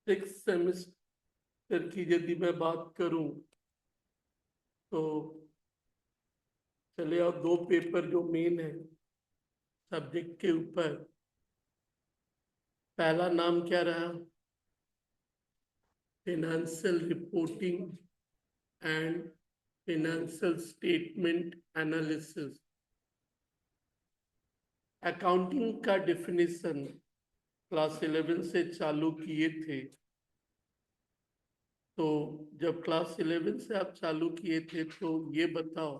Six semester की यदि मैं बात करूं तो चले आओ, दो पेपर जो मेन है सब्जेक्ट के ऊपर। पहला नाम क्या रहा? Financial reporting and financial statement analysis. Accounting का डेफिनेशन क्लास 11 से चालू किए थे। तो जब क्लास 11 से आप चालू किए थे तो ये बताओ,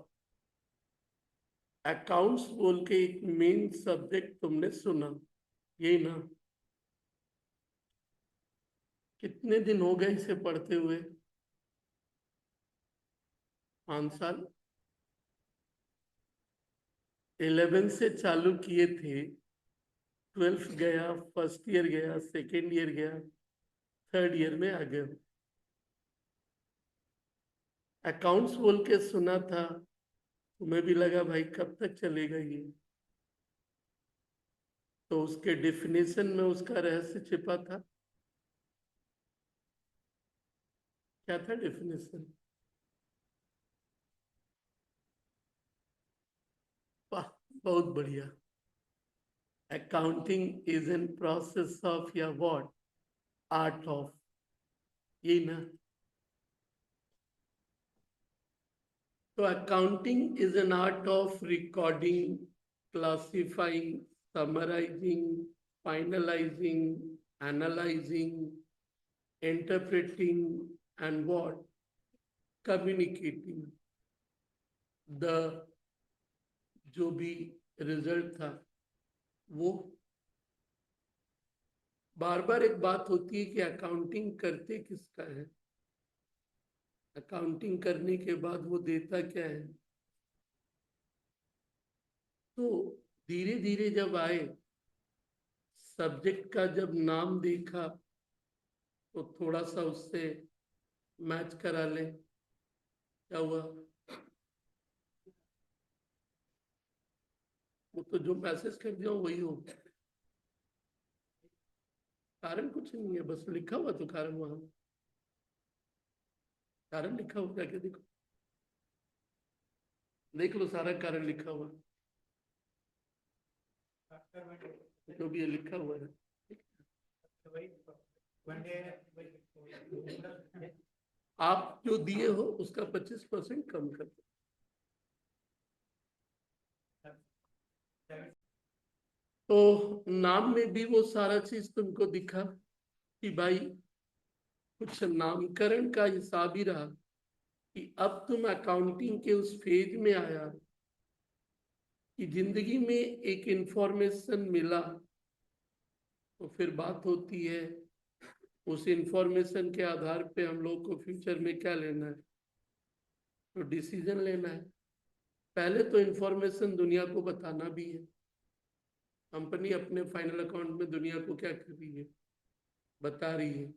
अकाउंट्स बोल के एक मेन सब्जेक्ट तुमने सुना, यही ना? कितने दिन हो गए इसे पढ़ते हुए? 5 साल। 11 से चालू किए थे, 12th गया, फर्स्ट ईयर गया, सेकेंड ईयर गया, थर्ड ईयर में आ गए। अकाउंट्स बोल के सुना था, तुम्हें भी लगा भाई कब तक चलेगा ये। तो उसके डेफिनेशन में उसका रहस्य छिपा था। क्या था डेफिनेशन? वाह, बहुत बढ़िया। Accounting is an process of या व्हाट, आर्ट ऑफ, यही ना? तो accounting is an art of recording, classifying, summarising, finalising, analysing, interpreting and what, communicating the, जो भी रिजल्ट था वो। बार बार एक बात होती है कि अकाउंटिंग करते किसका है, अकाउंटिंग करने के बाद वो देता क्या है। तो धीरे धीरे जब आए, सब्जेक्ट का जब नाम देखा तो थोड़ा सा उससे मैच करा ले। क्या हुआ? वो तो जो मैसेज कर दिया वही हो। कारण कुछ नहीं है, बस लिखा हुआ तो कारण वहां, कारण लिखा हुआ, जाके देखो, देख लो, सारा कारण लिखा हुआ जो भी ये लिखा हुआ है। आप जो दिए हो उसका 25% कम कर दो। तो नाम में भी वो सारा चीज तुमको दिखा कि भाई कुछ नामकरण का हिसाब ही रहा कि अब तुम अकाउंटिंग के उस फेज में आया कि जिंदगी में एक इंफॉर्मेशन मिला, तो फिर बात होती है उस इंफॉर्मेशन के आधार पे हम लोग को फ्यूचर में क्या लेना है, तो डिसीजन लेना है। पहले तो इंफॉर्मेशन दुनिया को बताना भी है। कंपनी अपने फाइनल अकाउंट में दुनिया को क्या कर रही है, बता रही है।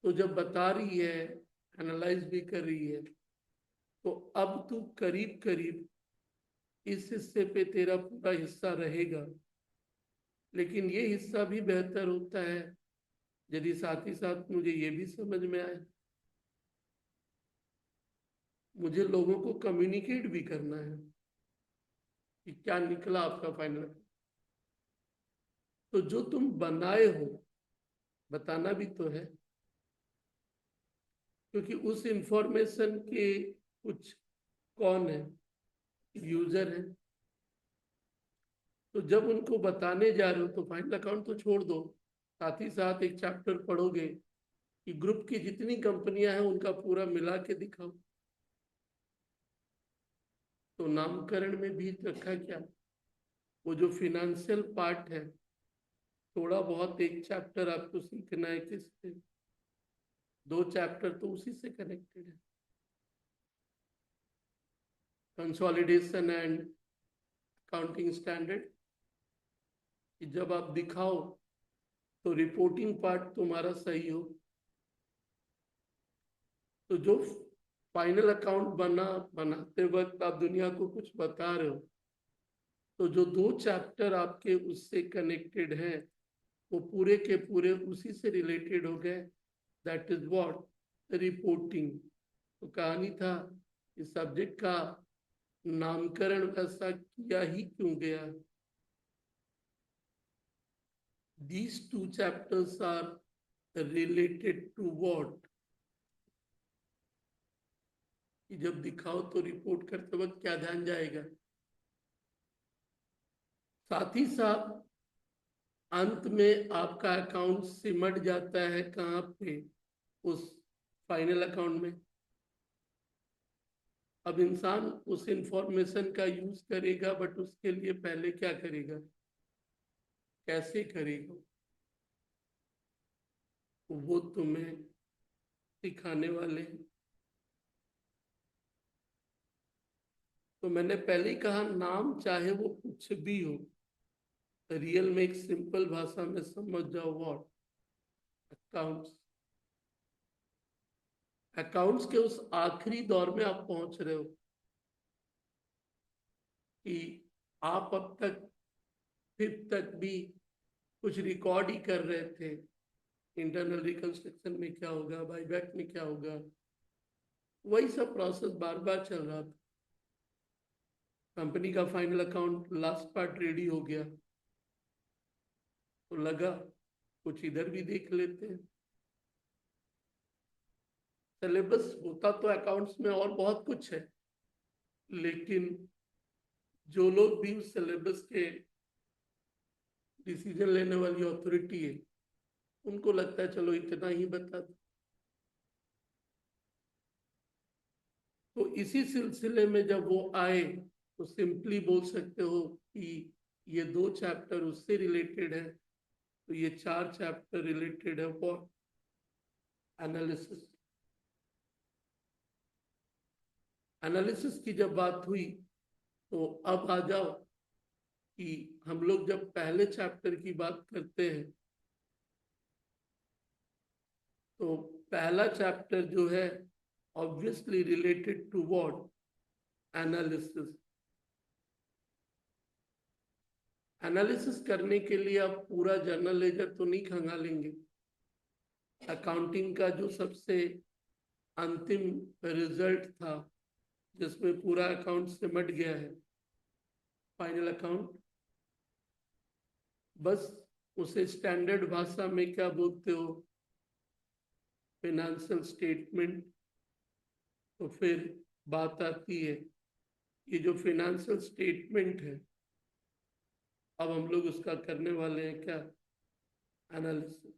तो जब बता रही है, एनालाइज भी कर रही है, तो अब तू करीब करीब इस हिस्से पे तेरा पूरा हिस्सा रहेगा। लेकिन ये हिस्सा भी बेहतर होता है यदि साथ ही साथ मुझे ये भी समझ में आए, मुझे लोगों को कम्युनिकेट भी करना है कि क्या निकला आपका फाइनल। तो जो तुम बनाए हो बताना भी तो है, क्योंकि उस इंफॉर्मेशन के कुछ कौन है, यूजर है। तो जब उनको बताने जा रहे हो तो फाइनल अकाउंट तो छोड़ दो, साथ ही साथ एक चैप्टर पढ़ोगे कि ग्रुप की जितनी कंपनियां हैं उनका पूरा मिला के दिखाओ। तो नामकरण में भी रखा क्या, वो जो फिनेंशियल पार्ट है, थोड़ा बहुत एक चैप्टर आपको सीखना है किससे, 2 चैप्टर तो उसी से कनेक्टेड है, कंसोलिडेशन एंड अकाउंटिंग स्टैंडर्ड। कि जब आप दिखाओ तो रिपोर्टिंग पार्ट तुम्हारा सही हो। तो जो फाइनल अकाउंट बनाते वक्त आप दुनिया को कुछ बता रहे हो, तो जो 2 चैप्टर आपके उससे कनेक्टेड हैं वो पूरे के पूरे उसी से रिलेटेड हो गए। That is what reporting. तो कहानी था इस सब्जेक्ट का नामकरण वैसा किया ही क्यों गया। These two chapters are related to what? कि जब दिखाओ तो रिपोर्ट करते वक्त क्या ध्यान जाएगा। साथ ही साथ अंत में आपका अकाउंट सिमट जाता है कहाँ पे, उस फाइनल अकाउंट में। अब इंसान उस इंफॉर्मेशन का यूज करेगा, बट उसके लिए पहले क्या करेगा, कैसे करेगा, वो तुम्हें सिखाने वाले हैं। तो मैंने पहले ही कहा, नाम चाहे वो कुछ भी हो, रियल में एक सिंपल भाषा में समझ जाओ, व्हाट अकाउंट्स। अकाउंट्स के उस आखिरी दौर में आप पहुंच रहे हो कि आप अब तक फिफ्थ तक भी कुछ रिकॉर्ड ही कर रहे थे। इंटरनल रिकंस्ट्रक्शन में क्या होगा, बाईबैक में क्या होगा, वही सब प्रोसेस बार बार चल रहा था। कंपनी का final account last part ready हो गया, तो लगा कुछ इधर भी देख लेते हैं। सिलेबस होता तो अकाउंट्स में और बहुत कुछ है, लेकिन जो लोग भी उस सिलेबस के डिसीजन लेने वाली अथॉरिटी है, उनको लगता है चलो इतना ही बता दो। तो इसी सिलसिले में जब वो आए तो सिंपली बोल सकते हो कि ये 2 चैप्टर उससे रिलेटेड है, तो ये 4 चैप्टर रिलेटेड है फॉर एनालिसिस। एनालिसिस की जब बात हुई तो अब आ जाओ कि हम लोग जब पहले चैप्टर की बात करते हैं तो पहला चैप्टर जो है obviously related to what analysis. Analysis करने के लिए आप पूरा जर्नल लेजर तो नहीं खंगालेंगे। अकाउंटिंग का जो सबसे अंतिम रिजल्ट था जिसमें पूरा अकाउंट सिमट गया है, फाइनल अकाउंट, बस उसे स्टैंडर्ड भाषा में क्या बोलते हो, फाइनेंशियल स्टेटमेंट। तो फिर बात आती है, ये जो फाइनेंशियल स्टेटमेंट है, अब हम लोग उसका करने वाले हैं क्या, एनालिसिस।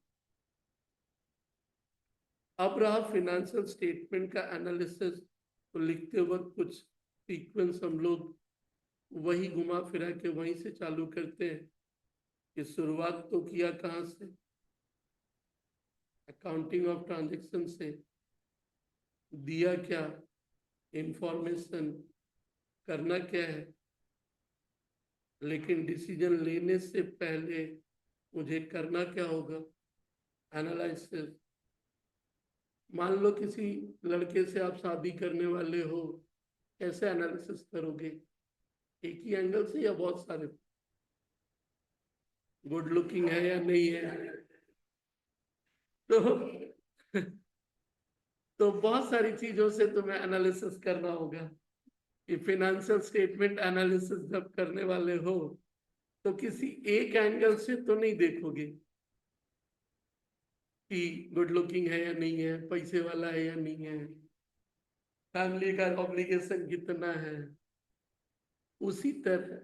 अब रहा फाइनेंशियल स्टेटमेंट का एनालिसिस, तो लिखते वक्त कुछ सीक्वेंस हम लोग वही घुमा फिरा के वहीं से चालू करते हैं कि शुरुआत तो किया कहाँ से, अकाउंटिंग ऑफ ट्रांजैक्शन से। दिया क्या इंफॉर्मेशन, करना क्या है, लेकिन डिसीजन लेने से पहले मुझे करना क्या होगा, एनालिसिस। मान लो किसी लड़के से आप शादी करने वाले हो, कैसे एनालिसिस करोगे, एक ही एंगल से या बहुत सारे, गुड लुकिंग है या नहीं है, तो तो बहुत सारी चीजों से तुम्हें एनालिसिस करना होगा। कि फाइनेंशियल स्टेटमेंट एनालिसिस जब करने वाले हो तो किसी एक एंगल से तो नहीं देखोगे कि गुड लुकिंग है या नहीं है, पैसे वाला है या नहीं है, फैमिली का ऑब्लिगेशन कितना है। उसी तरह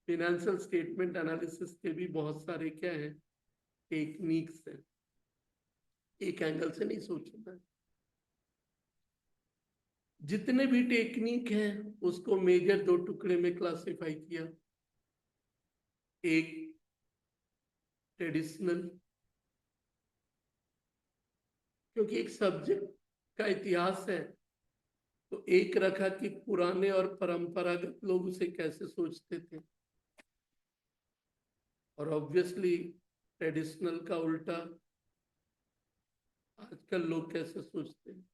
फाइनेंशियल स्टेटमेंट एनालिसिस के भी बहुत सारे क्या है, टेक्निक्स हैं, एक एंगल से नहीं सोचना। जितने भी टेक्निक हैं उसको मेजर 2 टुकड़े में क्लासिफाई किया। एक ट्रेडिशनल, क्योंकि एक सब्जेक्ट का इतिहास है, तो एक रखा कि पुराने और परंपरागत लोग उसे कैसे सोचते थे, और ऑब्वियसली ट्रेडिशनल का उल्टा आजकल लोग कैसे सोचते हैं।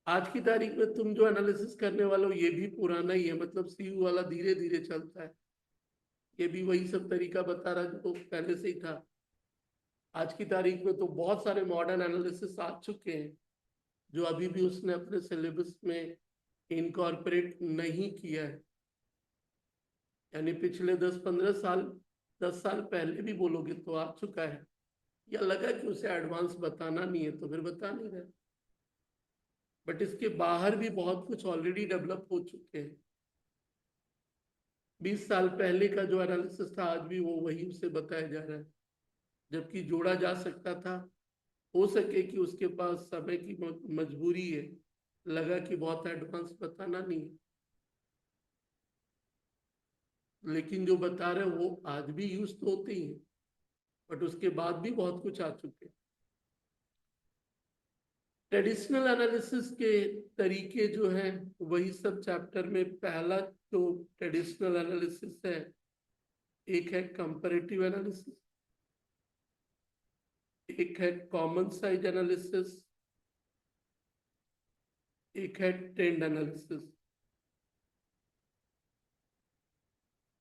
आज की तारीख में तुम जो एनालिसिस करने वाले हो ये भी पुराना ही है, मतलब सीयू वाला धीरे धीरे चलता है। ये भी वही सब तरीका बता रहा जो पहले से ही था। आज की तारीख में तो बहुत सारे मॉडर्न एनालिसिस आ चुके हैं जो अभी भी उसने अपने सिलेबस में इनकॉर्पोरेट नहीं किया है। यानी पिछले 10-15 साल, 10 साल पहले भी बोलोगे तो आ चुका है, या लगा कि उसे एडवांस बताना नहीं है तो फिर बता नहीं रहे। बट इसके बाहर भी बहुत कुछ ऑलरेडी डेवलप हो चुके हैं। 20 साल पहले का जो एनालिसिस था आज भी वो वही उसे बताया जा रहा है, जबकि जोड़ा जा सकता था। हो सके कि उसके पास समय की मजबूरी है, लगा कि बहुत एडवांस बताना नहीं है, लेकिन जो बता रहे वो आज भी यूज तो होते ही हैं। बट उसके बाद भी बहुत कुछ आ चुके हैं। ट्रेडिशनल एनालिसिस के तरीके जो हैं वही सब चैप्टर में पहला जो ट्रेडिशनल एनालिसिस है, एक है कंपैरेटिव एनालिसिस, एक है कॉमन साइज एनालिसिस, एक है ट्रेंड एनालिसिस।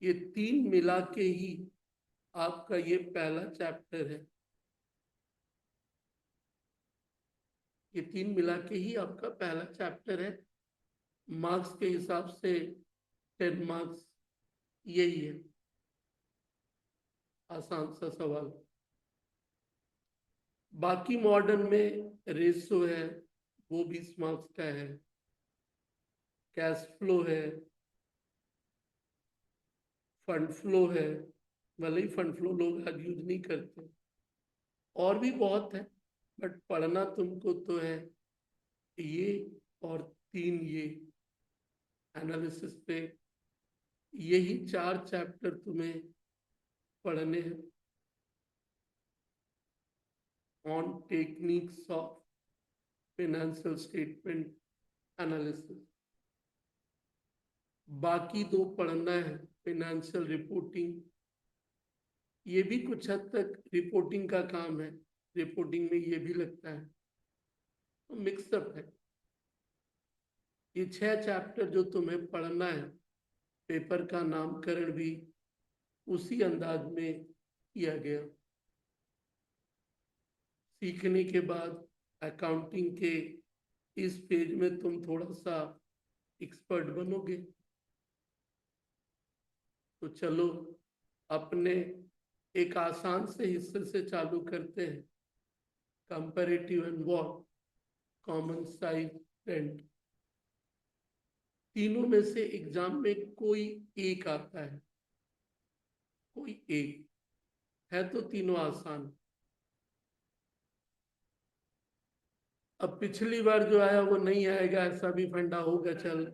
ये तीन मिला के ही आपका ये पहला चैप्टर है। ये तीन मिला के ही आपका पहला चैप्टर है। मार्क्स के हिसाब से 10 मार्क्स यही है। आसान सा सवाल। बाकी मॉडर्न में रेशो है, वो 20 मार्क्स का है। कैश फ्लो है, फंड फ्लो है, भले ही फंड फ्लो लोग आज यूज नहीं करते। और भी बहुत है, बट पढ़ना तुमको तो है ये और तीन ये एनालिसिस पे। यही 4 चैप्टर तुम्हें पढ़ने हैं। On techniques of financial statement analysis. बाकी 2 पढ़ना है, फाइनेंशियल रिपोर्टिंग। ये भी कुछ हद तक रिपोर्टिंग का काम है, रिपोर्टिंग में ये भी लगता है, तो मिक्सअप है। ये 6 चैप्टर जो तुम्हें पढ़ना है, पेपर का नामकरण भी उसी अंदाज में किया गया। सीखने के बाद अकाउंटिंग के इस पेज में तुम थोड़ा सा एक्सपर्ट बनोगे। तो चलो अपने एक आसान से हिस्से से चालू करते हैं। Comparative and what, common size trend. तीनों में से एग्जाम में कोई एक आता है, कोई एक है, तो तीनों आसान। अब पिछली बार जो आया वो नहीं आएगा ऐसा भी फंडा होगा। चल,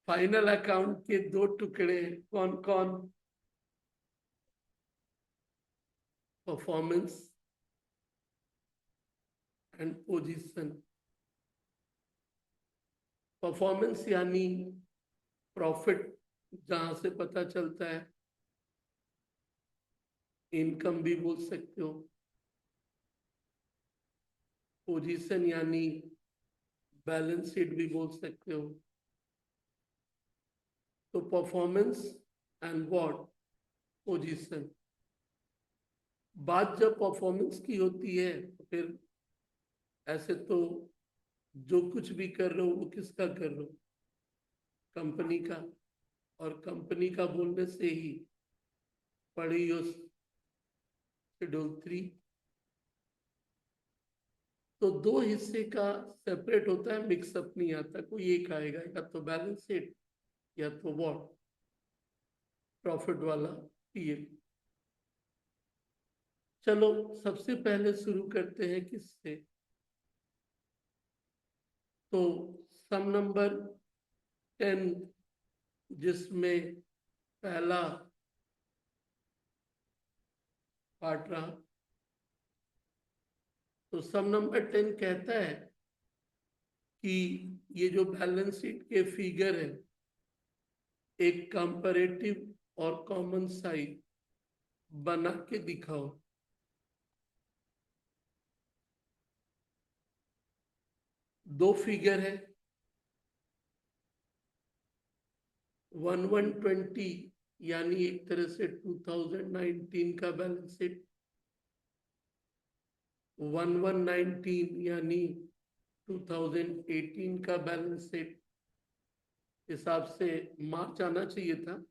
फाइनल अकाउंट के 2 टुकड़े कौन कौन? Performance and position. परफॉर्मेंस यानी प्रॉफिट, जहां से पता चलता है। इनकम भी बोल सकते हो। पोजीशन यानी बैलेंस शीट भी बोल सकते हो। तो परफॉर्मेंस एंड व्हाट, पोजीशन। बात जब परफॉर्मेंस की होती है तो फिर ऐसे तो जो कुछ भी कर रहे हो वो किसका कर रहे हो? कंपनी का। और कंपनी का बोलने से ही पढ़ी हो शेड्यूल 3। तो 2 हिस्से का सेपरेट होता है, मिक्सअप नहीं आता। कोई एक आएगा, या तो बैलेंस शीट या तो व्हाट, प्रॉफिट वाला पीएल। चलो सबसे पहले शुरू करते हैं किससे? तो सम नंबर 10, जिसमें पहला पार्ट रहा। तो सम नंबर 10 कहता है कि ये जो बैलेंस शीट के फिगर है, एक कंपैरेटिव और कॉमन साइज बना के दिखाओ। दो फिगर है, 1120 यानी एक तरह से 2019 का बैलेंस शीट, 1119 यानी 2018 का बैलेंस शीट हिसाब से मार्च आना चाहिए था,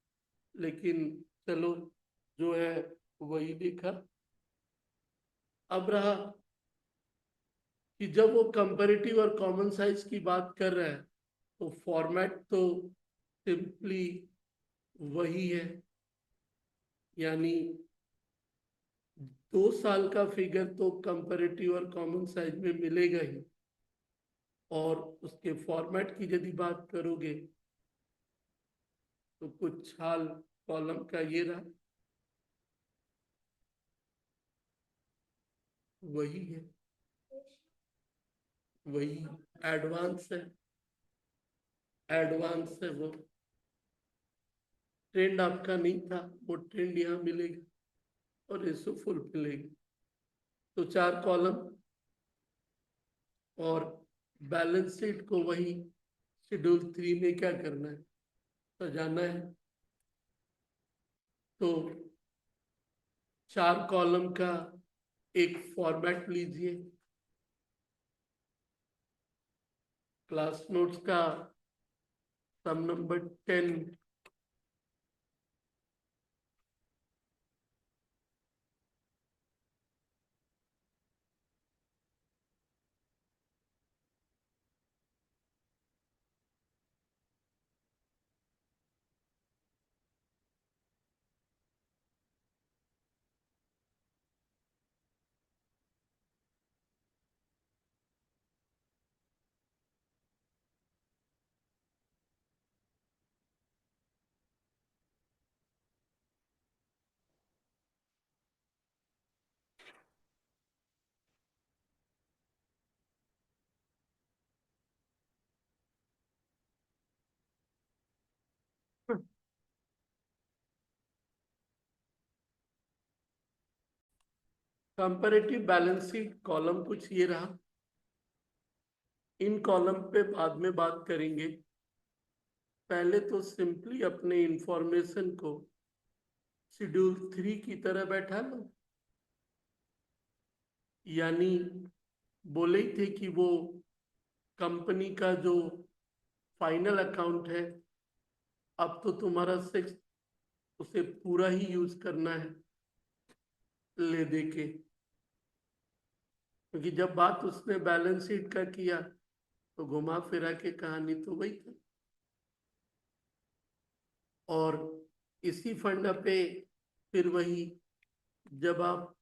लेकिन चलो जो है वही देखा। अब रहा कि जब वो कंपैरेटिव और कॉमन साइज की बात कर रहा है तो फॉर्मेट तो सिंपली वही है, यानी 2 साल का फिगर तो कंपैरेटिव और कॉमन साइज में मिलेगा ही। और उसके फॉर्मेट की यदि बात करोगे तो कुछ हाल कॉलम का ये रहा, वही है, वही एडवांस है, एडवांस है। वो ट्रेंड आपका नहीं था, वो ट्रेंड यहाँ मिलेगा और रेशो फुल मिलेगी। तो 4 कॉलम और बैलेंस शीट को वही शेड्यूल 3 में क्या करना है, सजाना है। तो 4 कॉलम का एक फॉर्मेट लीजिए, क्लास नोट्स का सम number 10, comparative balance sheet column कुछ ये रहा। इन कॉलम पे बाद में बात करेंगे, पहले तो सिंपली अपने इंफॉर्मेशन को शेड्यूल 3 की तरह बैठा लो। यानी बोले ही थे कि वो कंपनी का जो फाइनल अकाउंट है, अब तो तुम्हारा 6 उसे पूरा ही यूज करना है ले दे के, क्योंकि जब बात उसने बैलेंस शीट का किया तो घुमा फिरा के कहानी तो वही थी। और इसी फंडा पे फिर वही, जब आप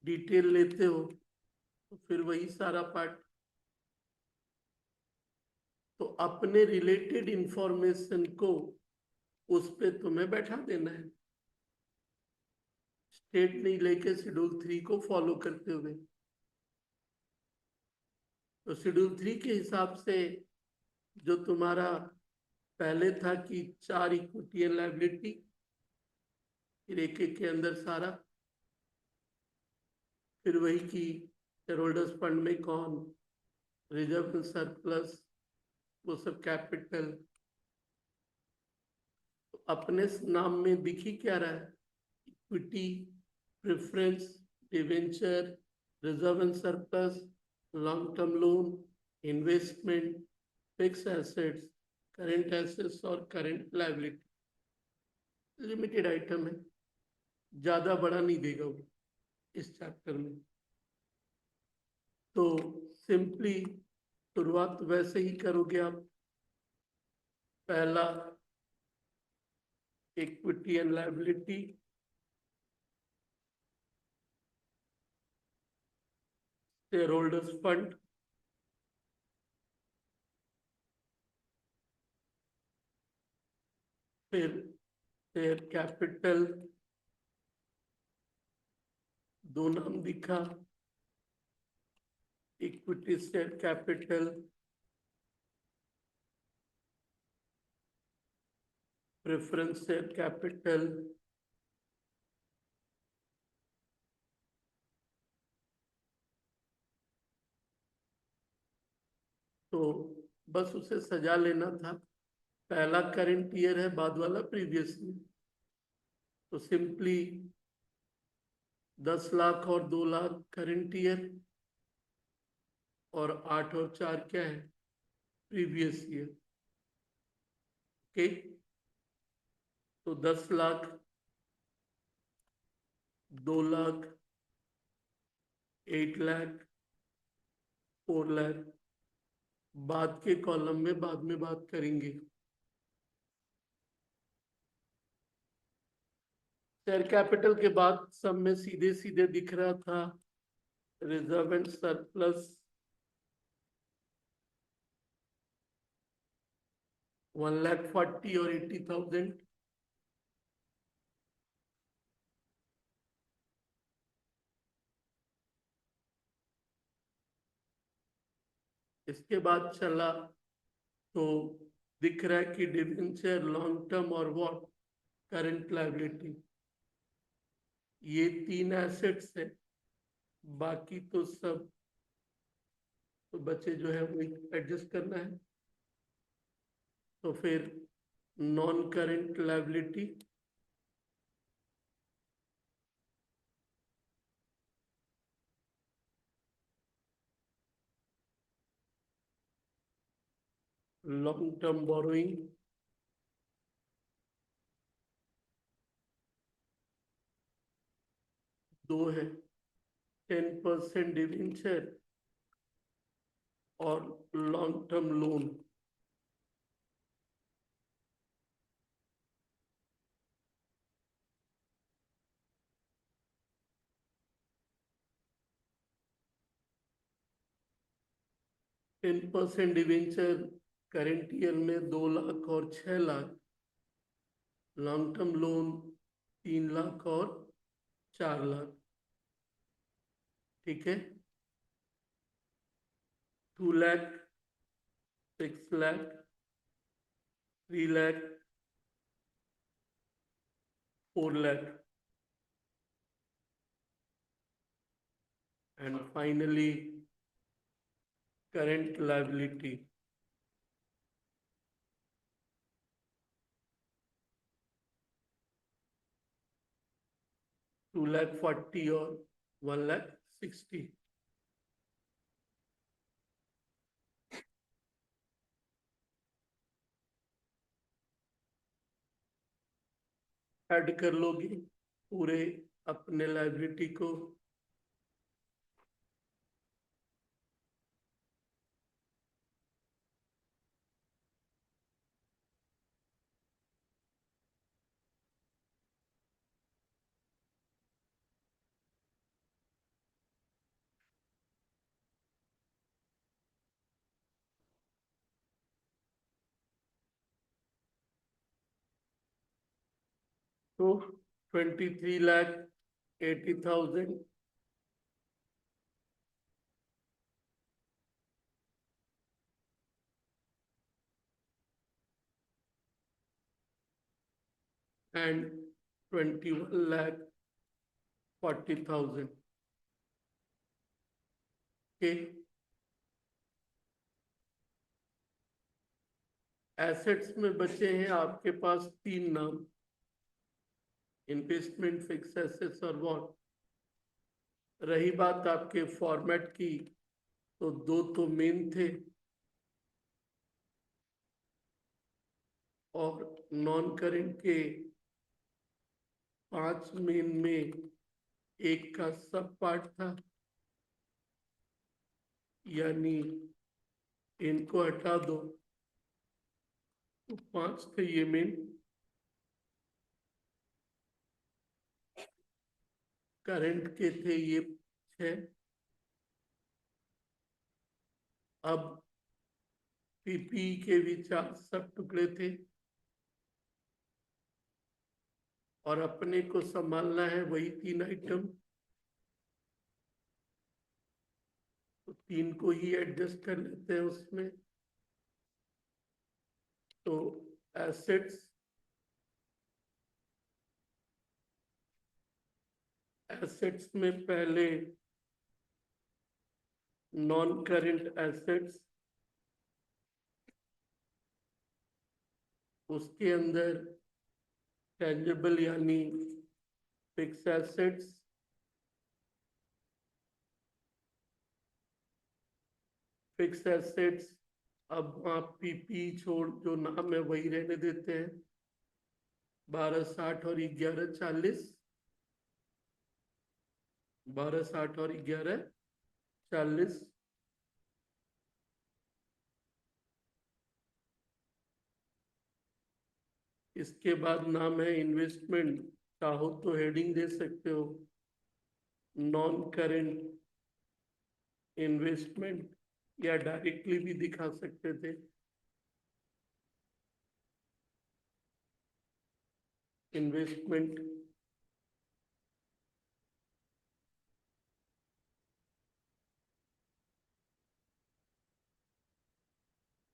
डिटेल लेते हो तो फिर वही सारा पार्ट, तो अपने रिलेटेड इंफॉर्मेशन को उस पे तुम्हें बैठा देना है, स्टेट नहीं लेके शेड्यूल 3 को फॉलो करते हुए। तो शेड्यूल 3 के हिसाब से जो तुम्हारा पहले था कि 4 इक्विटी एंड लायबिलिटी, फिर एक एक के अंदर सारा, फिर वही की शेयर होल्डर्स फंड में कौन, रिजर्व सरप्लस, वो सब कैपिटल। तो अपने नाम में दिख ही क्या रहा है, equity, preference, debenture, reserve and surplus, long term loan, investment, fix assets, current assets और करेंट लायबिलिटी। लिमिटेड आइटम है, ज्यादा बड़ा नहीं देगा वो इस चैप्टर में। तो सिंपली शुरुआत वैसे ही करोगे आप, पहला equity and liability, share holders fund, फिर शेयर कैपिटल, दो नाम दिखा, equity share capital, preference share capital, तो बस उसे सजा लेना था। पहला करंट ईयर है, बाद वाला प्रीवियस ईयर। तो सिंपली 10 लाख और 2 लाख करंट ईयर, और 8 और 4 क्या है, प्रीवियस ईयर। ओके, तो 10 लाख, 2 लाख, 8 लाख, 4 लाख, बाद के कॉलम में बाद में बात करेंगे। शेयर कैपिटल के बाद सब में सीधे सीधे दिख रहा था रिजर्व एंड सरप्लस 1,40,000 और 80,000। इसके बाद चला तो दिख रहा है कि डिवेंचर, लॉन्ग टर्म और व्हाट, करंट लायबिलिटी, ये 3 एसेट्स है। बाकी तो सब तो बचे जो है वो एडजस्ट करना है। तो फिर non current liability, long term borrowing, दो है, 10% डिवेंचर और long term loan. Ten percent debenture current year में 2 लाख और 6 lakh, long term loan 3 lakh और 4 लाख। ठीक है, 2 lakh, 6 lakh, 3 lakh, 4 lakh, and finally current liability, 2,40,000 और 1,60,000। ऐड कर लोगे पूरे अपने लाइबिलिटी को। तो 23,80,000 and 21,40,000। के एसेट्स में बचे हैं आपके पास 3 नाम, इन्वेस्टमेंट, फिक्स एसेट्स और वॉट। रही बात आपके फॉर्मेट की, तो 2 तो मेन थे और नॉन करेंट के 5 मेन में एक का सब पार्ट था, यानी इनको हटा दो तो 5 थे ये मेन। करंट के थे ये 6। अब पीपी के भी 4 सब टुकड़े थे और अपने को संभालना है वही 3 आइटम, तो 3 को ही एडजस्ट कर लेते हैं उसमें। तो एसेट्स, एसेट्स में पहले नॉन करंट एसेट्स, उसके अंदर टेंजिबल यानी फिक्स एसेट्स, फिक्स एसेट्स, अब आप पीपी छोड़ जो नाम है वही रहने देते हैं, 1260 और 1140, 1260 और 1140। इसके बाद नाम है इन्वेस्टमेंट, चाहो तो हेडिंग दे सकते हो, नॉन करेंट इन्वेस्टमेंट, या डायरेक्टली भी दिखा सकते थे, इन्वेस्टमेंट।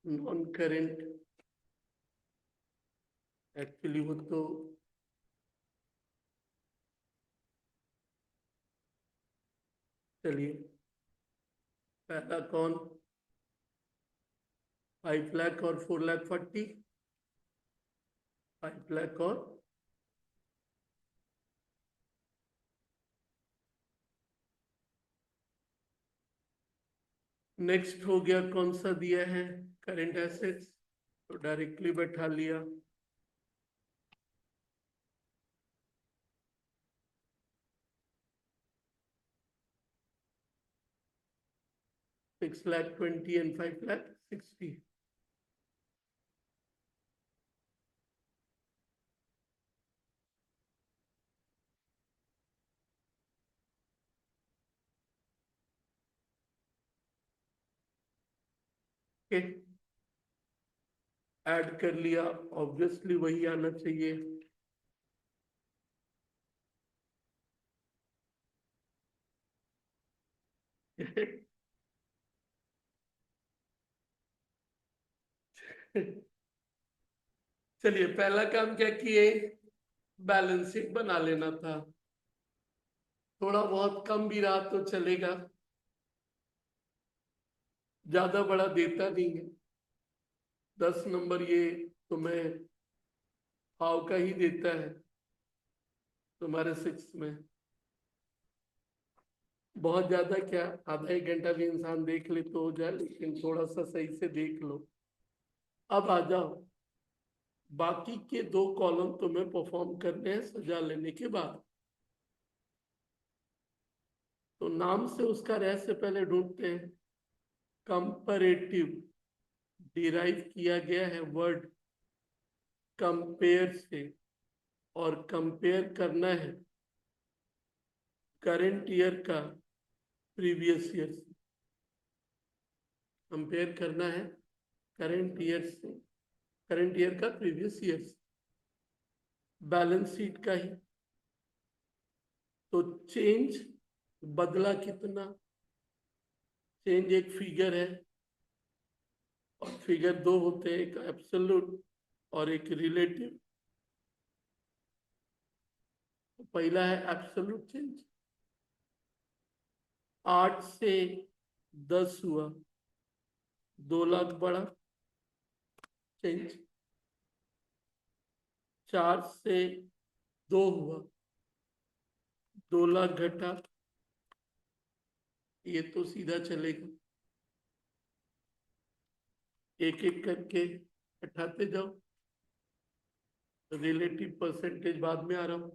नॉन करेंट एक्चुअली वो तो चलिए, पहला कौन, 5 लाख और 4,40,000, 5 लाख और नेक्स्ट हो गया, कौन सा दिया है, करेंट एसेट्स, तो डायरेक्टली बैठा लिया, $6,20,000 and $5,60,000। ऐड कर लिया, ऑब्वियसली वही आना चाहिए। चलिए, पहला काम क्या किए, बैलेंस शीट बना लेना था, थोड़ा बहुत कम भी रहा तो चलेगा, ज्यादा बड़ा देता नहीं है, 10 नंबर ये तुम्हें हाव का ही देता है, तुम्हारे 6 में बहुत ज्यादा क्या, आधा एक घंटा भी इंसान देख ले तो हो जाए, लेकिन थोड़ा सा सही से देख लो। अब आ जाओ, बाकी के 2 कॉलम तुम्हें परफॉर्म करने हैं सजा लेने के बाद, तो नाम से उसका रहस्य पहले ढूंढते हैं। कंपैरेटिव डिराइव किया गया है वर्ड कंपेयर से, और कंपेयर करना है करंट ईयर का प्रीवियस ईयर से, कंपेयर करना है करंट ईयर से, करंट ईयर का प्रीवियस ईयर से, बैलेंस शीट का ही, तो चेंज बदला कितना, चेंज एक फिगर है, और फिगर 2 होते हैं, एक एब्सोल्यूट और एक रिलेटिव। पहला है एब्सोल्यूट चेंज, 8 से 10 हुआ, 2 लाख बढ़ा चेंज, 4 से 2 हुआ, 2 लाख घटा, ये तो सीधा चलेगा, एक एक करके हटाते जाओ, रिलेटिव परसेंटेज बाद में आ रहा हूं,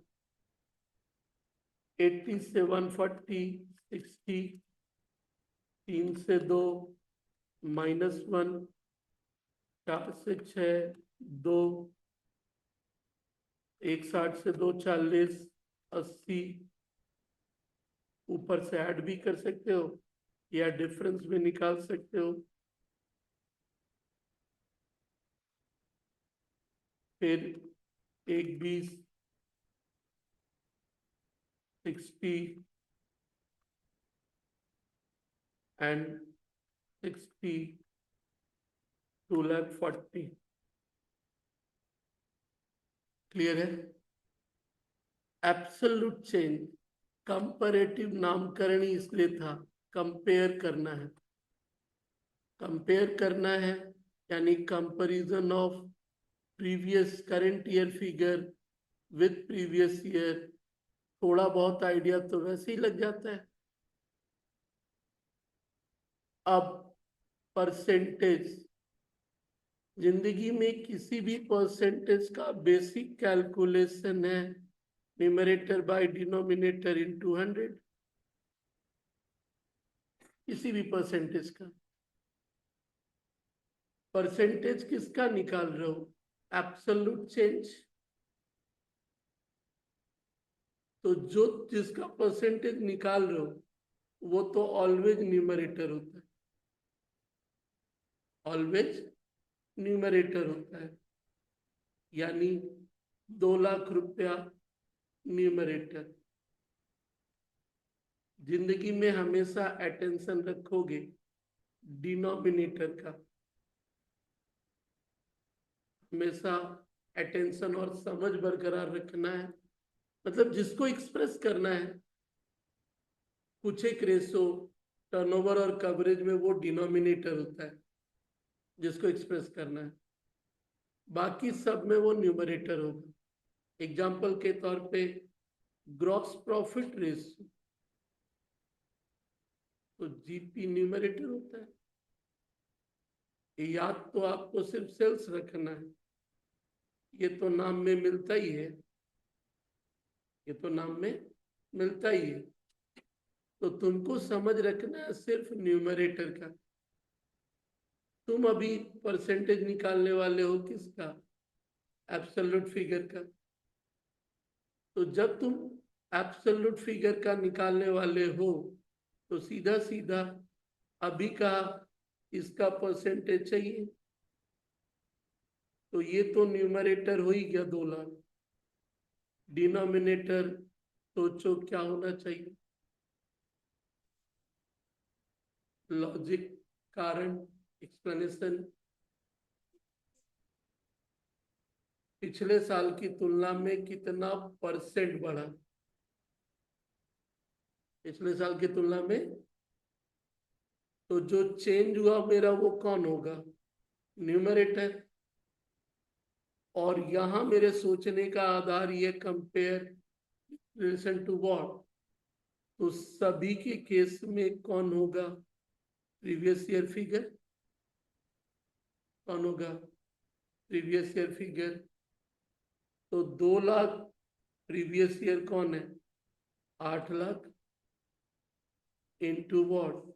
80 से 140, 60, 3 से 2, -1, 4 से 6, 2, 160 से 2, 40, 80, ऊपर से ऐड भी कर सकते हो या डिफरेंस भी निकाल सकते हो, फिर 1 20, 60 एंड 60, 2,40,000। क्लियर है। एब्सोल्यूट चेंज, कंपैरेटिव नामकरण ही इसलिए था, कंपेयर करना है, कंपेयर करना है, यानी comparison of previous current year figure with previous year, थोड़ा बहुत आइडिया तो वैसे ही लग जाता है। अब परसेंटेज, जिंदगी में किसी भी परसेंटेज का बेसिक कैलकुलेशन है न्यूमरेटर बाय डिनोमिनेटर इनटू 100। किसी भी परसेंटेज का परसेंटेज किसका निकाल रहे हो? Absolute change. तो जो जिसका परसेंटेज निकाल रहे हो वो तो ऑलवेज न्यूमरेटर होता है, ऑलवेज न्यूमरेटर होता है। यानी 2 लाख रुपया न्यूमरेटर। जिंदगी में हमेशा अटेंशन रखोगे डिनोमिनेटर का, हमेशा अटेंशन और समझ बरकरार रखना है। मतलब जिसको एक्सप्रेस करना है कुछ एक रेशो टर्नओवर और कवरेज में, वो डिनोमिनेटर होता है जिसको एक्सप्रेस करना है। बाकी सब में वो न्यूमरेटर होगा। एग्जाम्पल के तौर पे ग्रॉस प्रॉफिट रेशियो, तो जीपी न्यूमरेटर होता है। याद तो आपको सिर्फ सेल्स रखना है, ये तो नाम में मिलता ही है, ये तो नाम में मिलता ही है। तो तुमको समझ रखना है सिर्फ न्यूमरेटर का। तुम अभी परसेंटेज निकालने वाले हो किसका? एब्सोल्यूट फिगर का। तो जब तुम एब्सोल्यूट फिगर का निकालने वाले हो तो सीधा सीधा अभी का इसका परसेंटेज चाहिए। तो ये तो न्यूमरेटर हो ही गया 2 लाख। डिनोमिनेटर सोचो क्या होना चाहिए? लॉजिक, कारण, एक्सप्लेनेशन। पिछले साल की तुलना में कितना परसेंट बढ़ा? पिछले साल की तुलना में तो जो चेंज हुआ मेरा वो कौन होगा? न्यूमरेटर। और यहां मेरे सोचने का आधार ये कंपेयर रिलेशन टू व्हाट, तो सभी के केस में कौन होगा? Previous year figure. कौन होगा? Previous year figure. तो 2 लाख प्रीवियस ईयर कौन है? 8 लाख इंटू वॉट?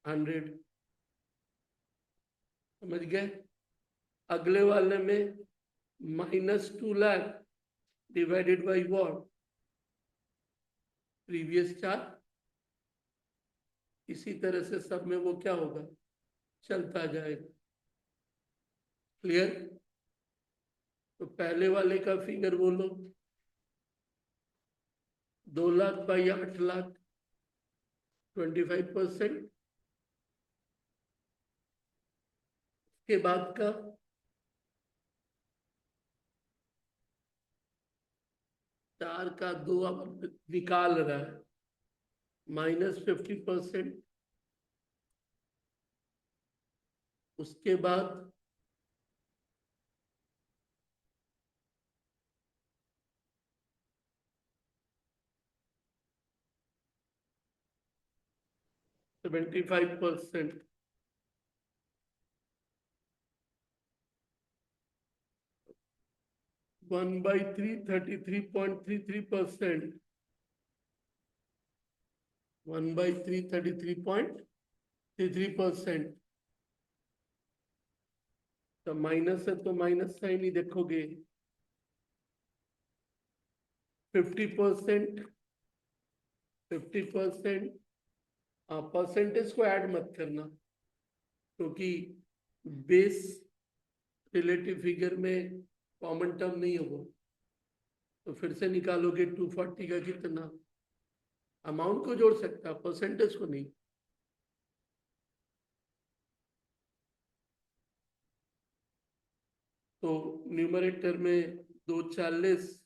100। समझ गए? अगले वाले में -2 lakh divided by what? Previous 4। इसी तरह से सब में वो क्या होगा? चलता जाएगा। क्लियर? तो पहले वाले का फिगर बोलो। 2 लाख बाई 8 लाख, 25%। के बाद का 4 का 2 अब निकाल रहा है, -50%। उसके बाद 75%। 1/3 33.33%। 1/3 33.33%। तो माइनस है तो माइनस साइन ही देखोगे। 50%। 50%। हाँ, परसेंटेज को ऐड मत करना क्योंकि बेस रिलेटिव फिगर में कॉमन टर्म नहीं होगा। तो फिर से निकालोगे 240 का कितना? अमाउंट को जोड़ सकता, परसेंटेज को नहीं। तो न्यूमरेटर में 240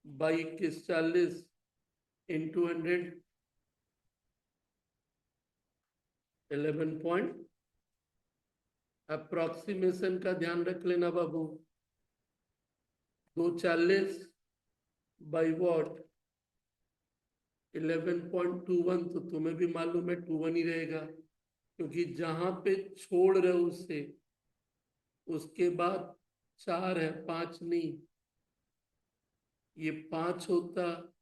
बाई 21 इंटू 100, 11 पॉइंट। अप्रोक्सीमेशन का ध्यान रख लेना बाबू। 240 बाई वॉट? 11.21 तो तुम्हें भी मालूम है 21 ही रहेगा, क्योंकि जहां पे छोड़ रहे हो उससे उसके बाद 4 है, 5 नहीं। ये 5 होता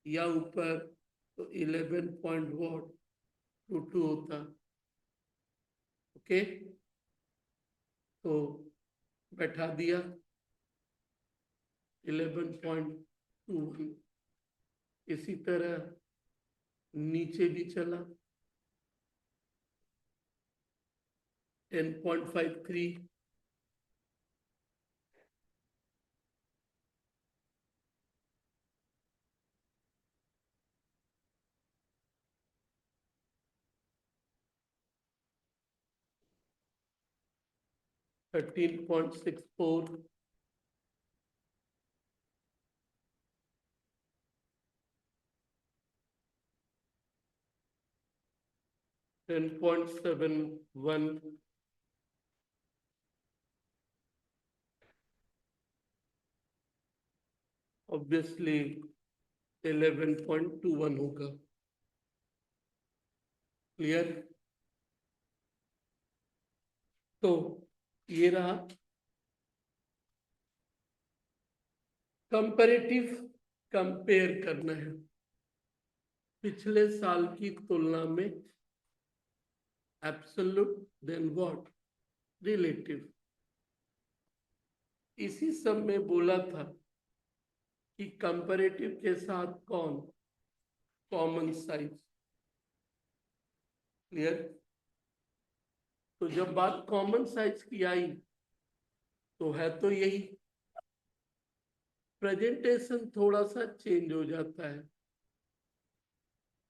या ऊपर तो 11.22 होता। ओके, तो बैठा दिया 11.21। इसी तरह नीचे भी चला 10.53, 13.64, 10.71, ऑब्वियसली 11.21 होगा। क्लियर? तो ये रहा कंपैरेटिव, कंपेयर करना है पिछले साल की तुलना में। Absolute, then what, relative. इसी सब में बोला था कि कंपैरेटिव के साथ कौन, कॉमन साइज। क्लियर? तो जब बात कॉमन साइज की आई तो है तो यही, प्रेजेंटेशन थोड़ा सा चेंज हो जाता है।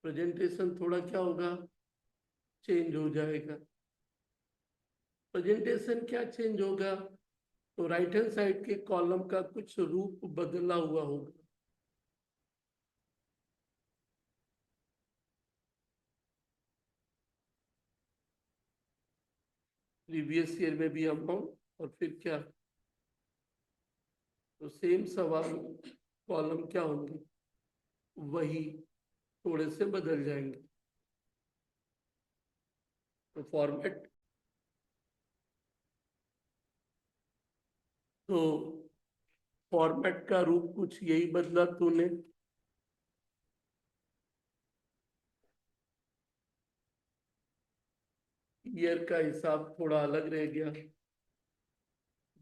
प्रेजेंटेशन थोड़ा क्या होगा, चेंज हो जाएगा। प्रेजेंटेशन क्या चेंज होगा, तो राइट हैंड साइड के कॉलम का कुछ रूप बदला हुआ होगा। प्रीवियस ईयर में भी अमाउंट और फिर क्या, तो सेम सवाल, कॉलम क्या होंगे, वही थोड़े से बदल जाएंगे। तो फॉर्मेट, तो फॉर्मेट का रूप कुछ यही बदला तूने। ईयर का हिसाब थोड़ा अलग रह गया,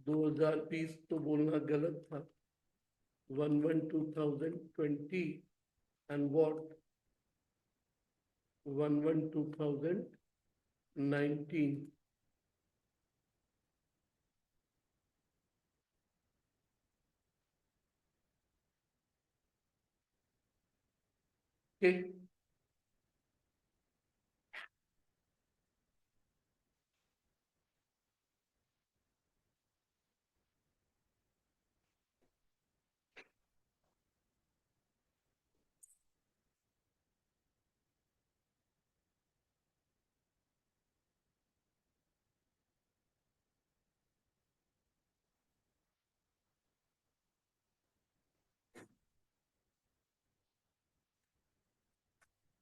2020 तो बोलना गलत था, 11/1/2020 एंड व्हाट 11/1/2019। ओके,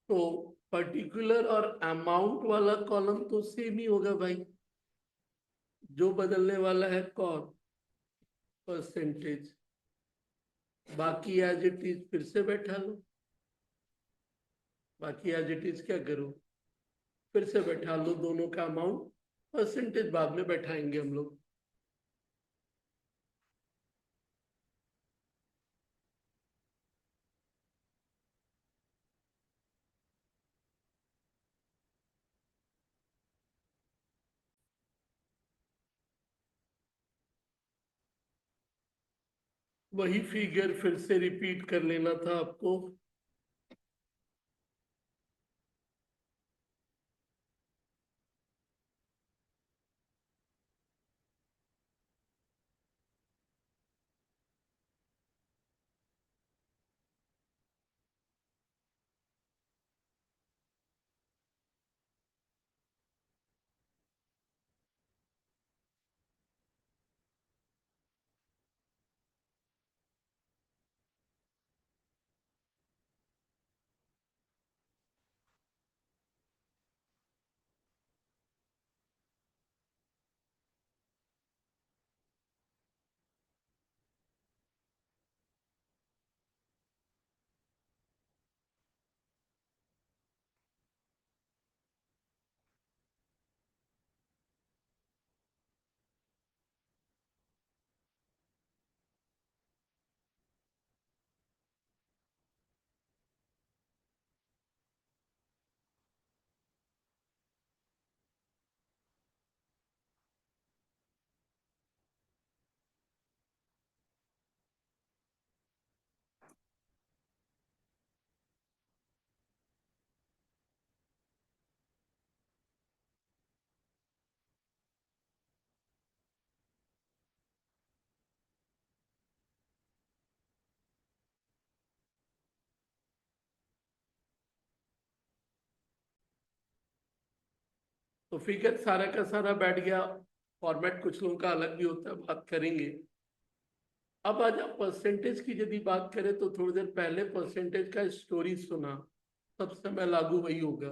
तो पर्टिकुलर और अमाउंट वाला कॉलम तो सेम ही होगा भाई, जो बदलने वाला है कौन, परसेंटेज। बाकी एज इट इज फिर से बैठा लो, बाकी एज इट इज क्या करो, फिर से बैठा लो दोनों का अमाउंट, परसेंटेज बाद में बैठाएंगे हम लोग। वही फिगर फिर से रिपीट कर लेना था आपको। तो फिगर सारा का सारा बैठ गया। फॉर्मेट कुछ लोगों का अलग भी होता है, बात करेंगे। अब आज आप परसेंटेज की यदि बात करें तो थोड़ी देर पहले परसेंटेज का स्टोरी सुना, सब समय लागू वही होगा।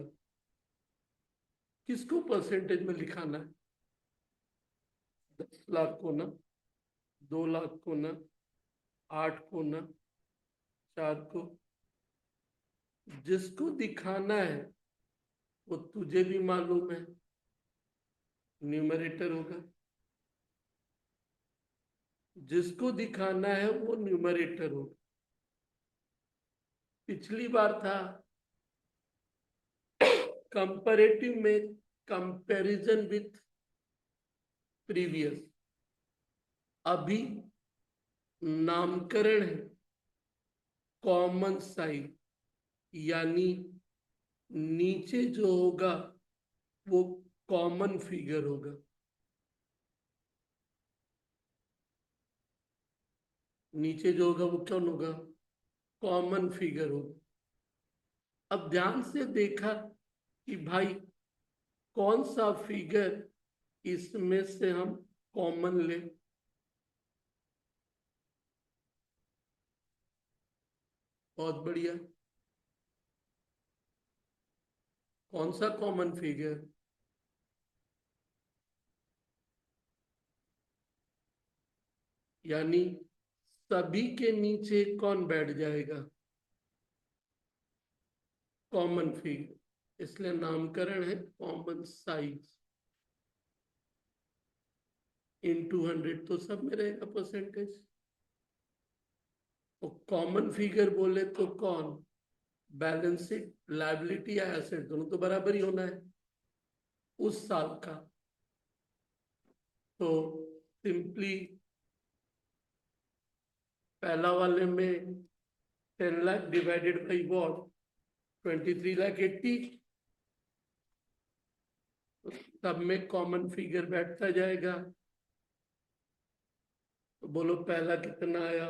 किसको परसेंटेज में लिखाना है? 10 लाख को ना, 2 लाख को ना, 8 को ना, 4 को। जिसको दिखाना है वो तुझे भी मालूम है, न्यूमरेटर होगा। जिसको दिखाना है वो न्यूमरेटर होगा। पिछली बार था कंपैरेटिव में कंपैरिजन विथ प्रीवियस। अभी नामकरण है कॉमन साइज, यानी नीचे जो होगा वो कॉमन फिगर होगा। नीचे जो होगा वो कौन होगा? कॉमन फिगर होगा। अब ध्यान से देखा कि भाई कौन सा फिगर इसमें से हम कॉमन ले। बहुत बढ़िया। कौन सा कॉमन फिगर? यानी सभी के नीचे कौन बैठ जाएगा? Common figure. इसलिए नामकरण है कॉमन साइज। इन 200 तो सब में रहेगा परसेंटेज। तो कॉमन फिगर बोले तो कौन? बैलेंस शीट, लायबिलिटी या एसेट, दोनों तो बराबर ही होना है उस साल का। तो सिंपली पहला वाले में 10 लाख डिवाइडेड बाई वॉट? 23,80,000। सब में कॉमन फिगर बैठता जाएगा। तो बोलो पहला कितना आया?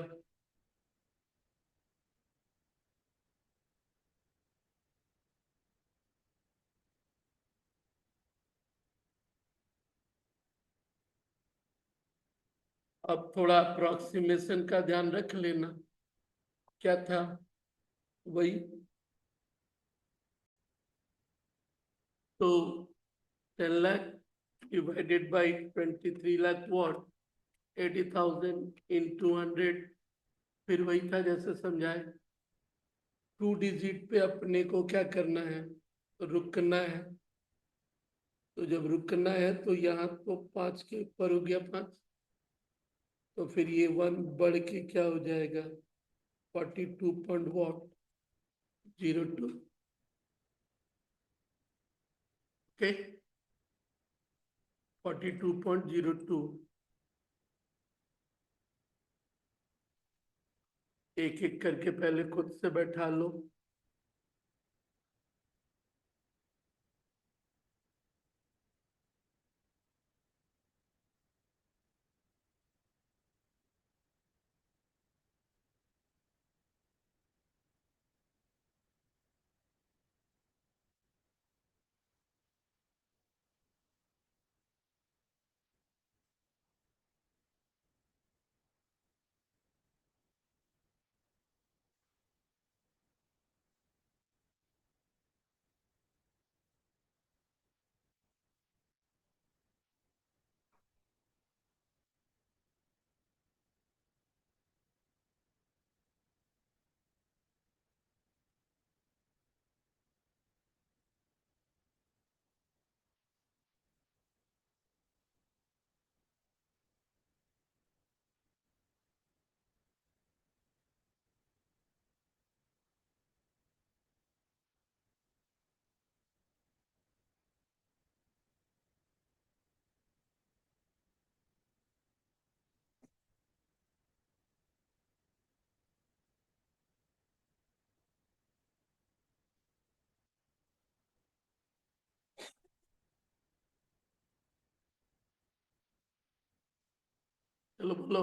अब थोड़ा अप्रोक्सीमेशन का ध्यान रख लेना। क्या था? वही। तो 10 lakh divided by 23 lakh what? 80,000 इन 200। फिर वही था जैसे समझाए। 2 डिजिट पे अपने को क्या करना है? रुकना है। तो जब रुकना है तो यहाँ तो 5 के ऊपर हो गया 5। तो फिर ये 1 बढ़ के क्या हो जाएगा? 42 पॉइंट वॉट? 02। ओके, 42.02। एक एक करके पहले खुद से बैठा लो। चलो बोलो,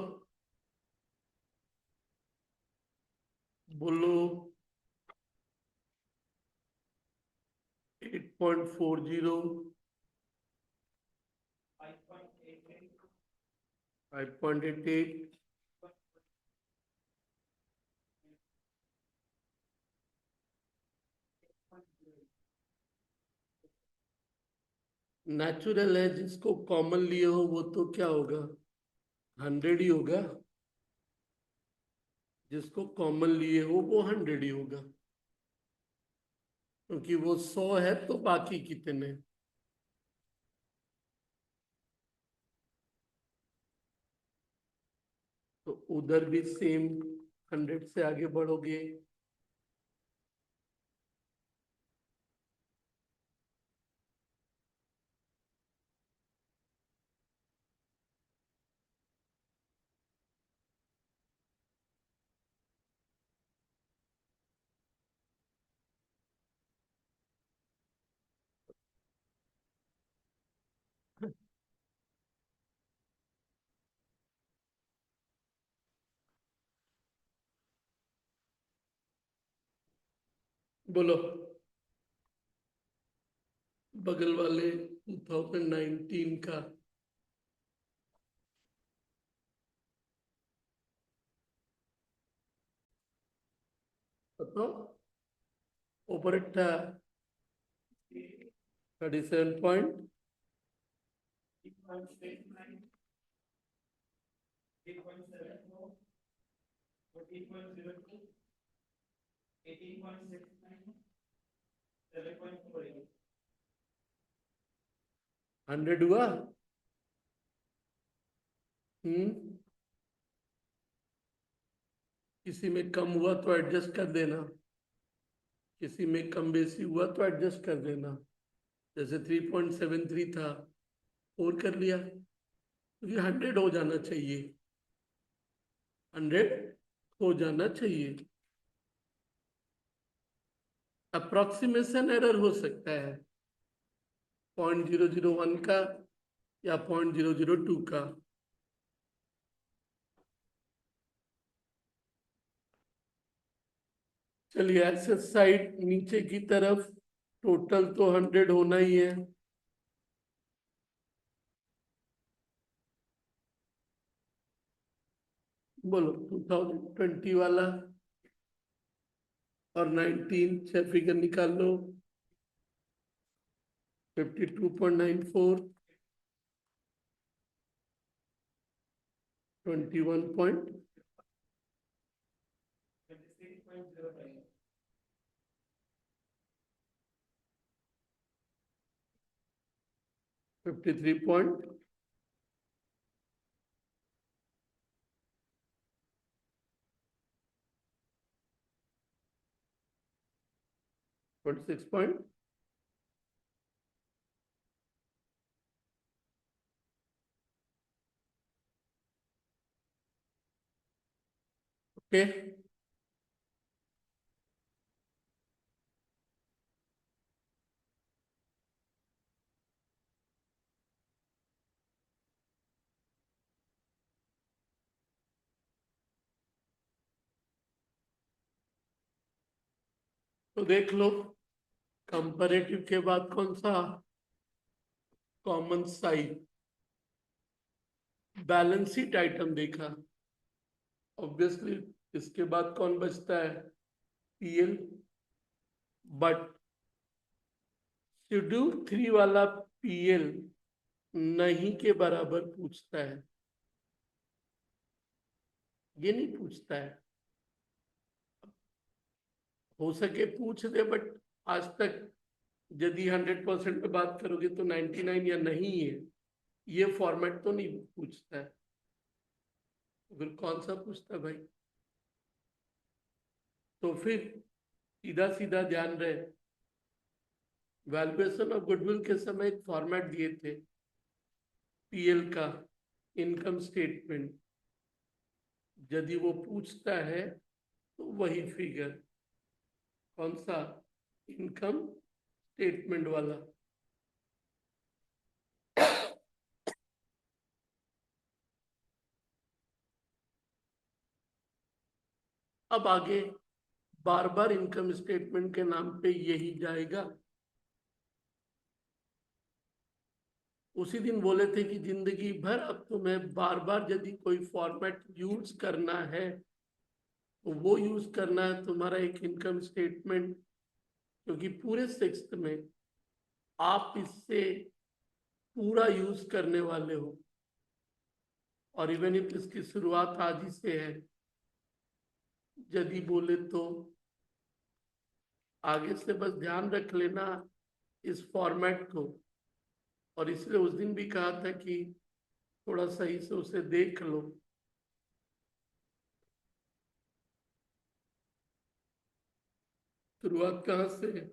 बोलो। 8.40 5.88, नेचुरल है, जिसको कॉमन लिए हो वो तो क्या होगा, 100 ही होगा। जिसको कॉमन लिए हो वो 100 ही होगा, क्योंकि वो 100 है तो बाकी कितने। तो उधर भी सेम 100 से आगे बढ़ोगे। बोलो, बगल वाले 2019 का। बताओ, ऊपर 37 पॉइंट 100 हुआ। हम्म। किसी में कम हुआ तो एडजस्ट कर देना, किसी में कम बेसी हुआ तो एडजस्ट कर देना। जैसे 3.73 था, और कर लिया, क्योंकि 100 हो जाना चाहिए, 100 हो जाना चाहिए। अप्रोक्सीमेशन एरर हो सकता है 0.001 का या 0.002 का। चलिए, एसेट साइड नीचे की तरफ, टोटल तो 100 होना ही है। बोलो, 2020 वाला और 19, 6 फिगर निकाल लो। 52.94, 21. 53.46. पॉइंट। ओके, तो देख लो, कंपैरेटिव के बाद कौन सा, common side. Balance sheet item देखा, ऑब्वियसली इसके बाद कौन बचता है, पीएल। बट शेड्यूल 3 वाला पीएल नहीं के बराबर पूछता है, ये नहीं पूछता है। हो सके पूछ दे, बट आज तक यदि 100% पे बात करोगे तो 99 या नहीं है, ये फॉर्मेट तो नहीं पूछता है। फिर कौन सा पूछता है भाई। तो फिर सीधा सीधा ध्यान रहे, वैल्यूएशन ऑफ गुडविल के समय एक फॉर्मेट दिए थे पीएल का, इनकम स्टेटमेंट। यदि वो पूछता है तो वही फिगर, कौन सा, इनकम स्टेटमेंट वाला। अब आगे बार बार इनकम स्टेटमेंट के नाम पे यही जाएगा, उसी दिन बोले थे कि जिंदगी भर अब तुम्हें बार बार यदि कोई फॉर्मेट यूज करना है तो वो यूज करना है तुम्हारा एक इनकम स्टेटमेंट, क्योंकि पूरे सिक्स्थ में आप इससे पूरा यूज करने वाले हो। और इवन इफ इसकी शुरुआत आज ही से है, यदि बोले तो आगे से बस ध्यान रख लेना इस फॉर्मेट को। और इसलिए उस दिन भी कहा था कि थोड़ा सही से उसे देख लो। शुरुआत कहाँ से है,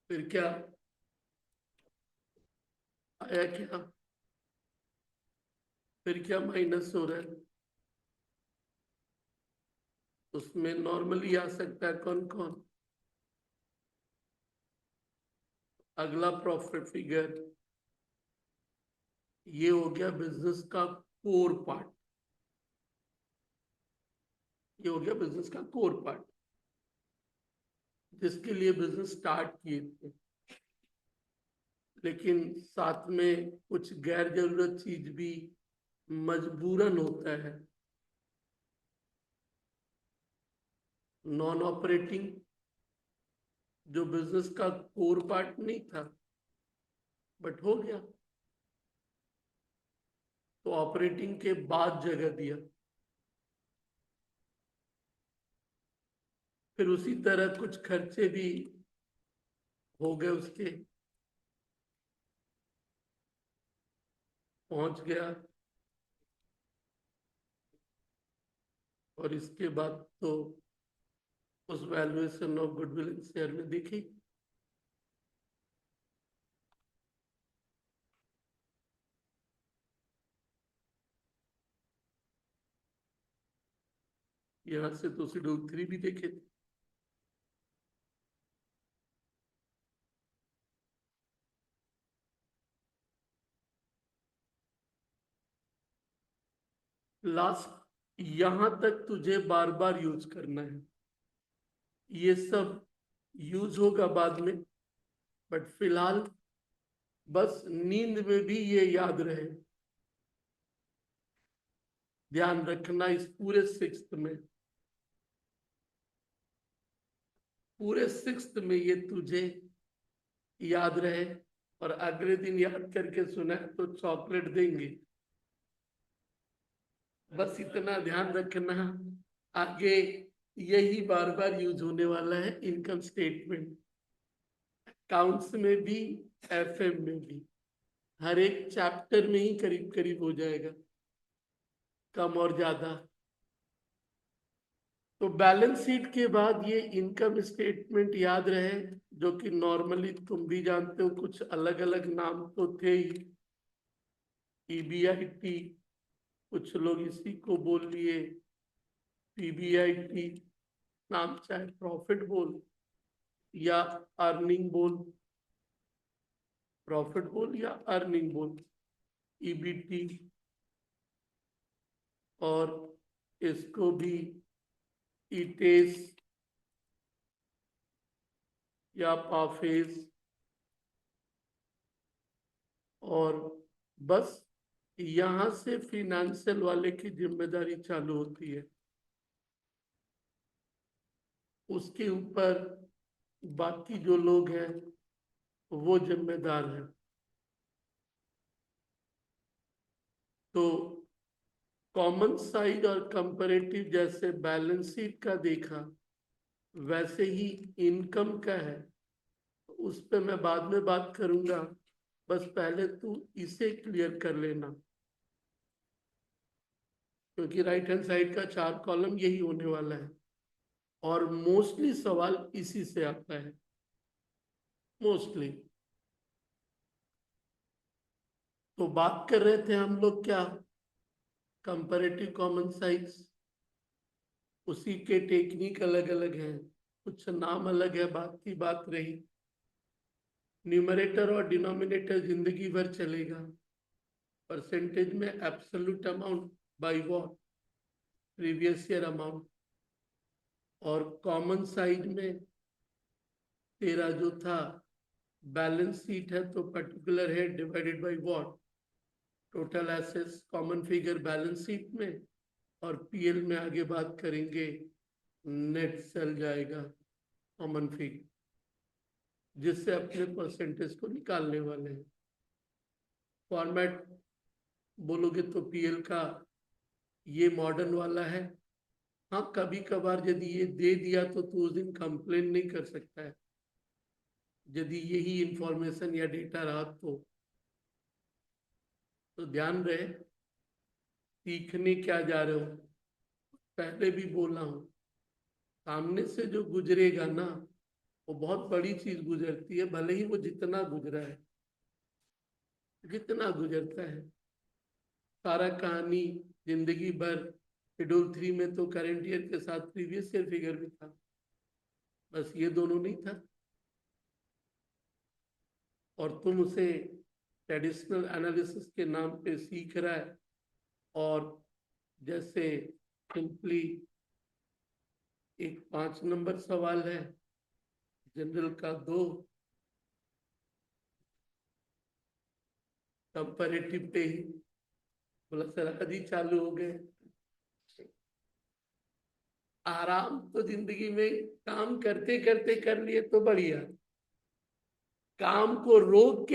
फिर क्या आया, क्या फिर क्या माइनस हो रहा है, उसमें नॉर्मली आ सकता है कौन कौन। अगला प्रॉफिट फिगर, ये हो गया बिजनेस का कोर पार्ट। ये हो गया बिजनेस का कोर पार्ट जिसके लिए बिजनेस स्टार्ट किए थे, लेकिन साथ में कुछ गैर जरूरत चीज भी मजबूरन होता है। नॉन ऑपरेटिंग जो बिजनेस का कोर पार्ट नहीं था बट हो गया, तो ऑपरेटिंग के बाद जगह दिया। फिर उसी तरह कुछ खर्चे भी हो गए उसके, पहुंच गया। और इसके बाद तो उस valuation of goodwill in share में देखी। यहां से तो शेड्यूल 3 भी देखे थे। लास्ट यहां तक तुझे बार बार यूज करना है। ये सब यूज होगा बाद में, बट फिलहाल बस नींद में भी ये याद रहे। ध्यान रखना इस पूरे सिक्स्थ में ये तुझे याद रहे। और अगले दिन याद करके सुना तो चॉकलेट देंगे। बस इतना ध्यान रखना, आगे यही बार बार यूज होने वाला है इनकम स्टेटमेंट, अकाउंट्स में भी, एफएम में भी। हर एक चैप्टर में ही करीब करीब हो जाएगा, कम और ज्यादा। तो बैलेंस शीट के बाद ये इनकम स्टेटमेंट याद रहे, जो कि नॉर्मली तुम भी जानते हो कुछ अलग अलग नाम तो थे ही। ईबीआईटी, कुछ लोग इसी को बोल लिए पीबीआईटी, नाम चाहे प्रॉफिट बोल या अर्निंग बोल, प्रॉफिट बोल या अर्निंग बोल, ईबीटी। और इसको भी ईटेस या पाफेज। और बस यहां से फिनेंशियल वाले की जिम्मेदारी चालू होती है, उसके ऊपर बाकी जो लोग हैं वो जिम्मेदार हैं। तो कॉमन साइड और कंपैरेटिव जैसे बैलेंस शीट का देखा, वैसे ही इनकम का है। उस पर मैं बाद में बात करूंगा, बस पहले तू इसे क्लियर कर लेना, क्योंकि राइट हैंड साइड का 4 कॉलम यही होने वाला है और मोस्टली सवाल इसी से आता है, मोस्टली। तो बात कर रहे थे हम लोग क्या, कंपैरेटिव कॉमन साइज। उसी के टेक्निक अलग अलग हैं, कुछ नाम अलग है, बात की बात रही। न्यूमरेटर और डिनोमिनेटर जिंदगी भर चलेगा। परसेंटेज में absolute amount by what, previous year amount. और कॉमन साइड में तेरा जो था बैलेंस शीट है तो पर्टिकुलर है divided by what, total assets common figure balance sheet में, और पीएल में आगे बात करेंगे नेट सेल जाएगा कॉमन फिगर, जिससे अपने परसेंटेज को निकालने वाले हैं। फॉर्मेट बोलोगे तो पीएल का ये मॉडर्न वाला है। हाँ, कभी कभार यदि ये दे दिया तो तू उस दिन कंप्लेन नहीं कर सकता है, यदि यही इंफॉर्मेशन या डेटा रहा तो ध्यान रहे सीखने क्या जा रहे हो। पहले भी बोला हूं, सामने से जो गुजरेगा ना वो बहुत बड़ी चीज गुजरती है, भले ही वो जितना गुजरा है, जितना गुजरता है सारा कहानी जिंदगी भर। शेड्यूल 3 में तो करंट ईयर के साथ प्रीवियस ईयर फिगर भी था, बस ये दोनों नहीं था। और तुम उसे ट्रेडिशनल एनालिसिस के नाम पे सीख रहा है, और जैसे सिंपली एक 5 नंबर सवाल है, जनरल का 2, कंपैरेटिव पे ही बोला सर आज ही चालू हो गए। आराम तो जिंदगी में काम करते करते कर लिए तो बढ़िया, काम को रोक के